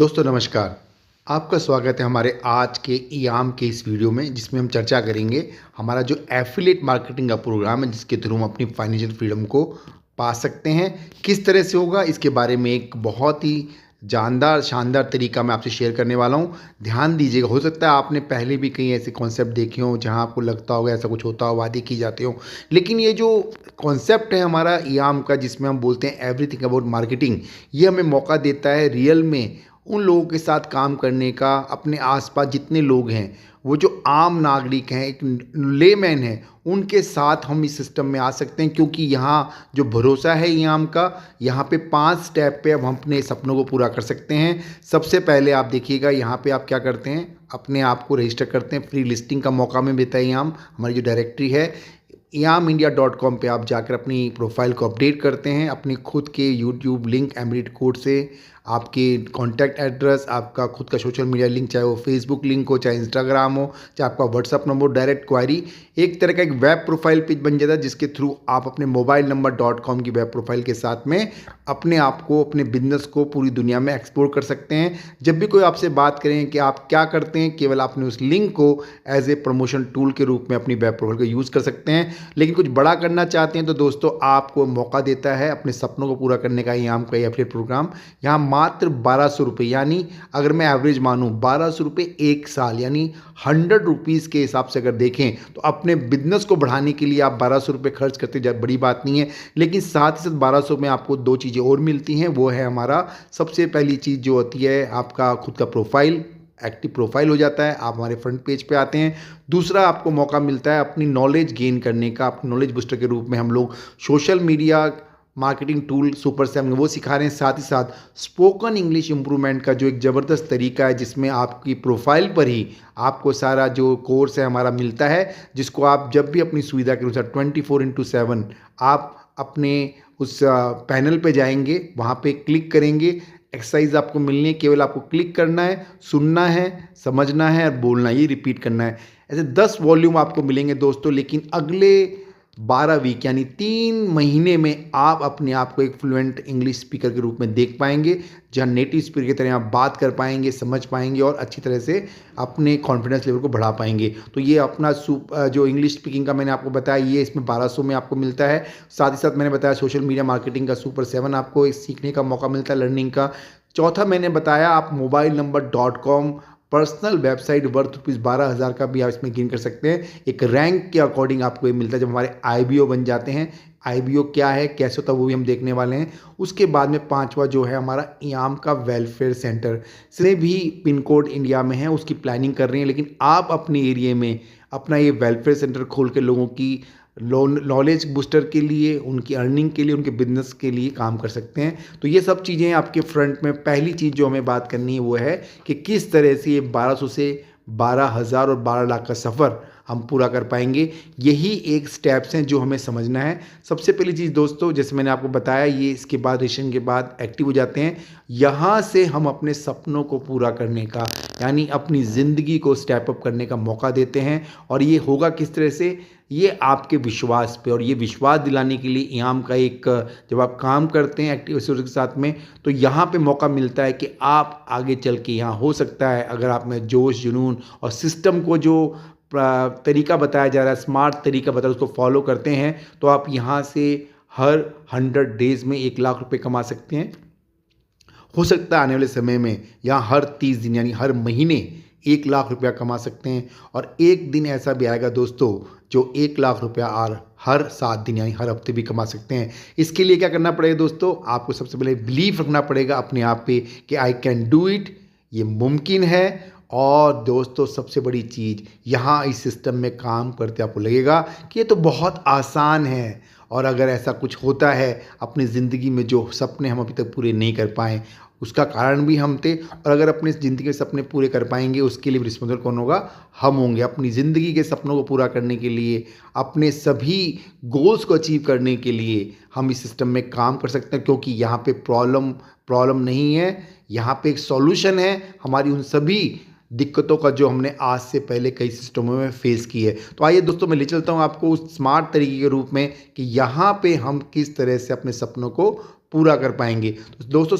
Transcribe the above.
दोस्तों नमस्कार। आपका स्वागत है हमारे आज के ईआम के इस वीडियो में, जिसमें हम चर्चा करेंगे हमारा जो एफिलिएट मार्केटिंग का प्रोग्राम है, जिसके थ्रू हम अपनी फाइनेंशियल फ्रीडम को पा सकते हैं। किस तरह से होगा, इसके बारे में एक बहुत ही जानदार शानदार तरीका मैं आपसे शेयर करने वाला हूं। ध्यान दीजिएगा। हो सकता है आपने पहले भी कई ऐसे कॉन्सेप्ट देखे हों जहां आपको लगता होगा ऐसा कुछ होता हो, वादे की जाते हो, लेकिन ये जो कॉन्सेप्ट है हमारा ईआम का, जिसमें हम बोलते हैं एवरीथिंग अबाउट मार्केटिंग, ये हमें मौका देता है रियल में उन लोगों के साथ काम करने का। अपने आसपास जितने लोग हैं, वो जो आम नागरिक हैं, एक लेमैन है, उनके साथ हम इस सिस्टम में आ सकते हैं। क्योंकि यहाँ जो भरोसा है ईआम का, यहाँ पे 5 स्टेप पे अब हम अपने सपनों को पूरा कर सकते हैं। सबसे पहले आप देखिएगा, यहाँ पे आप क्या करते हैं, अपने आप को रजिस्टर करते हैं। फ्री लिस्टिंग का मौका में देता है ईआम। हमारी जो डायरेक्टरी है eamindia.com पे आप जाकर अपनी प्रोफाइल को अपडेट करते हैं। अपने खुद के यूट्यूब लिंक, एमरीट कोड से आपके कॉन्टैक्ट एड्रेस, आपका खुद का सोशल मीडिया लिंक, चाहे वो फेसबुक लिंक हो, चाहे इंस्टाग्राम हो, चाहे आपका व्हाट्सअप नंबर, डायरेक्ट क्वायरी, एक तरह का एक वेब प्रोफाइल पेज बन जाता है, जिसके थ्रू आप अपने मोबाइल नंबर .com की वेब प्रोफाइल के साथ में अपने आप को, अपने बिजनेस को पूरी दुनिया में एक्सप्लोर कर सकते हैं। जब भी कोई आपसे बात करें कि आप क्या करते हैं, केवल आपने उस लिंक को एज ए प्रमोशन टूल के रूप में अपनी वेब प्रोफाइल को यूज़ कर सकते हैं। लेकिन कुछ बड़ा करना चाहते हैं तो दोस्तों आपको मौका देता है अपने सपनों को पूरा करने का ईआम का एफिलिएट प्रोग्राम। यहाँ मात्र 1200 रुपये, यानी अगर मैं एवरेज मानूँ 1200 रुपये एक साल, यानी 100 रुपीज़ के हिसाब से अगर देखें तो अपने बिजनेस को बढ़ाने के लिए आप 1200 रुपये खर्च करते जा, बड़ी बात नहीं है। लेकिन साथ ही साथ 1200 में आपको 2 चीज़ें और मिलती हैं। वो है हमारा सबसे पहली चीज़ जो होती है आपका खुद का प्रोफाइल, एक्टिव प्रोफाइल हो जाता है, आप हमारे फ्रंट पेज पे आते हैं। दूसरा आपको मौका मिलता है अपनी नॉलेज गेन करने का। अपनी नॉलेज बूस्टर के रूप में हम लोग social media marketing tool super से हम वो सिखा रहे हैं। साथ ही साथ स्पोकन इंग्लिश इंप्रूवमेंट का जो एक ज़बरदस्त तरीका है, जिसमें आपकी प्रोफाइल पर ही आपको सारा जो कोर्स है हमारा मिलता है, जिसको आप जब भी अपनी सुविधा के अनुसार 24/7 आप अपने उस पैनल पे जाएंगे, वहाँ पे क्लिक करेंगे। एक्सरसाइज आपको मिलनी है, केवल आपको क्लिक करना है, सुनना है, समझना है और बोलना है, ये रिपीट करना है। ऐसे 10 वॉल्यूम आपको मिलेंगे दोस्तों। लेकिन अगले 12 वीक यानी 3 महीने में आप अपने आप को एक फ्लुएंट इंग्लिश स्पीकर के रूप में देख पाएंगे, जहां नेटिव स्पीकर की तरह आप बात कर पाएंगे, समझ पाएंगे और अच्छी तरह से अपने कॉन्फिडेंस लेवल को बढ़ा पाएंगे। तो ये अपना जो इंग्लिश स्पीकिंग का मैंने आपको बताया, ये इसमें 1200 में आपको मिलता है। साथ ही साथ मैंने बताया सोशल मीडिया मार्केटिंग का सुपर 7 आपको इस सीखने का मौका मिलता है, लर्निंग का। चौथा मैंने बताया आप mobile number .com personal website worth ₹12,000 का भी आप इसमें गेन कर सकते हैं। एक रैंक के अकॉर्डिंग आपको ये मिलता है जब हमारे आईबीओ बन जाते हैं। आईबीओ क्या है, कैसे होता है, वो भी हम देखने वाले हैं। उसके बाद में 5वां जो है हमारा ईआम का वेलफेयर सेंटर, से भी पिन कोड इंडिया में है, उसकी प्लानिंग कर रही हैं। लेकिन आप अपने एरिया में अपना ये वेलफेयर सेंटर खोल के लोगों की नॉलेज बूस्टर के लिए, उनकी अर्निंग के लिए, उनके बिजनेस के लिए काम कर सकते हैं। तो ये सब चीज़ें आपके फ्रंट में। पहली चीज़ जो हमें बात करनी है वो है कि किस तरह से ये 1200 से 12,000 और 12 लाख का सफ़र हम पूरा कर पाएंगे। यही एक स्टेप्स हैं जो हमें समझना है। सबसे पहली चीज़ दोस्तों, जैसे मैंने आपको बताया, ये इसके बाद रजिस्ट्रेशन के बाद एक्टिव हो जाते हैं। यहाँ से हम अपने सपनों को पूरा करने का, यानी अपनी ज़िंदगी को स्टेप अप करने का मौका देते हैं। और ये होगा किस तरह से, ये आपके विश्वास पे, और ये विश्वास दिलाने के लिए ईआम का एक, जब आप काम करते हैं एक्टिव रिसोर्स के साथ में, तो यहाँ पे मौका मिलता है कि आप आगे चल के, यहाँ हो सकता है अगर आप में जोश, जुनून और सिस्टम को जो तरीका बताया जा रहा है, स्मार्ट तरीका बताया, उसको फॉलो करते हैं, तो आप यहाँ से हर 100 डेज़ में 1 लाख रुपए कमा सकते हैं। हो सकता है आने वाले समय में यहाँ हर 30 दिन यानी हर महीने 1 लाख रुपया कमा सकते हैं। और एक दिन ऐसा भी आएगा दोस्तों जो 1 लाख रुपया और हर 7 दिन यानी हर हफ्ते भी कमा सकते हैं। इसके लिए क्या करना पड़ेगा दोस्तों, आपको सबसे पहले बिलीव रखना पड़ेगा अपने आप पे कि आई कैन डू इट, ये मुमकिन है। और दोस्तों सबसे बड़ी चीज़, यहाँ इस सिस्टम में काम करते आपको लगेगा कि ये तो बहुत आसान है। और अगर ऐसा कुछ होता है अपनी ज़िंदगी में, जो सपने हम अभी तक पूरे नहीं कर पाए, उसका कारण भी हम थे। और अगर अपने ज़िंदगी के सपने पूरे कर पाएंगे, उसके लिए रिस्पॉन्सिबल कौन होगा, हम होंगे। अपनी ज़िंदगी के सपनों को पूरा करने के लिए, अपने सभी गोल्स को अचीव करने के लिए हम इस सिस्टम में काम कर सकते हैं। क्योंकि यहाँ पे प्रॉब्लम नहीं है, यहाँ पे एक सॉल्यूशन है हमारी उन सभी दिक्कतों का जो हमने आज से पहले कई सिस्टमों में फेस की है। तो आइए दोस्तों, मैं ले चलता हूँ आपको उस स्मार्ट तरीके के रूप में कि यहाँ पे हम किस तरह से अपने सपनों को पूरा कर पाएंगे। तो दोस्तों